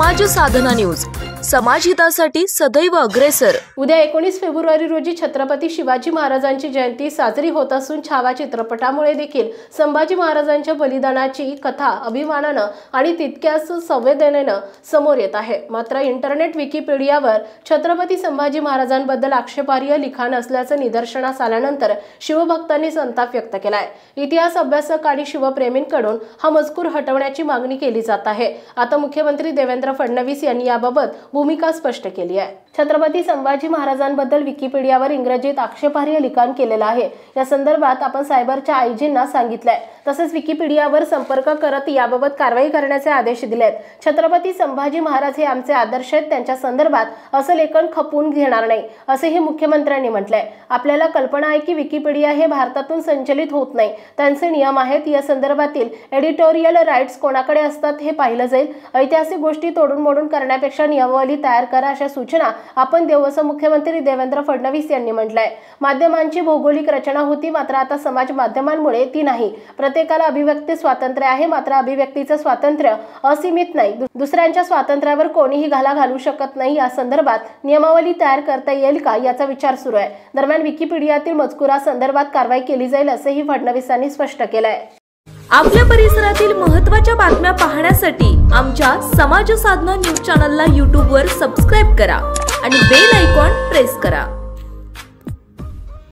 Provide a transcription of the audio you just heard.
समाज साधना न्यूज, समाजहितासाठी सदैव अग्रेसर। उद्या 19 फेब्रुवारी रोजी छत्रपती शिवाजी महाराजांची जयंती साजरी होत असून छावा चित्रपटामुळे देखील संभाजी महाराजांच्या बलिदानाची कथा अभिमानानं आणि तितक्याच संवेदनेनं समोर येत आहे। मात्र इंटरनेट विकिपीडियावर छत्रपती संभाजी महाराजांबद्दल आक्षेपार्ह लिखाण असल्याचं निदर्शनास आल्यानंतर शिवभक्तांनी संताप व्यक्त केलाय। इतिहास अभ्यासक आणि शिवप्रेमींकडून हा मजकूर हटवण्याची मागणी केली जात आहे। आता मुख्यमंत्री देवेंद्र फडणवीस यांनी याबाबत भूमिका स्पष्ट केली आहे। छत्रपती संभाजी महाराजांबद्दल विकिपीडियावर इंग्रजीत आक्षेपार्ह लिखाण केलेलं आहे। या संदर्भात आपण सायबरच्या आयजींना सांगितलंय, तसेच विकिपीडियावर संपर्क करत याबाबत कारवाई करण्याचे आदेश दिलेत। छत्रपती संभाजी महाराज हे आमचे आदर्श आहेत, त्यांच्या संदर्भात असं लेखन खपवून घेणार नाही असेही मुख्यमंत्र्यांनी म्हटलंय। आपल्याला कल्पना आहे की विकिपीडिया हे भारतातून संचलित होत नाही, त्यांचे नियम आहेत। या संदर्भातील एडिटोरियल राईट्स कोणाकडे असतात हे पाहिलं जाईल। ऐतिहासिक गोष्टी तोडून मोडून करण्यापेक्षा नियमावली तयार करा अशा सूचना आपण देऊ असं मुख्यमंत्री देवेंद्र फडणवीस यांनी म्हटलंय। माध्यमांची भौगोलिक रचना होती, मात्र आता समाज माध्यमांमुळे ती नाही। प्रत्येकाला अभिव्यक्ती स्वातंत्र्य आहे, मात्र अभिव्यक्तीचं स्वातंत्र्य असीमित नाही। दुसऱ्यांच्या स्वातंत्र्यावर कोणीही घाला घालू शकत नाही। या संदर्भात नियमावली तयार करता येईल का याचा विचार सुरू आहे। दरम्यान विकिपीडियातील मजकुरासंदर्भात कारवाई केली जाईल असेही फडणवीसांनी स्पष्ट केलंय। आपल्या परिसरातील महत्त्वाच्या बातम्या पाहण्यासाठी आमच्या समाज साधना न्यूज चॅनलला YouTube वर सबस्क्राइब करा आणि बेल आयकॉन प्रेस करा।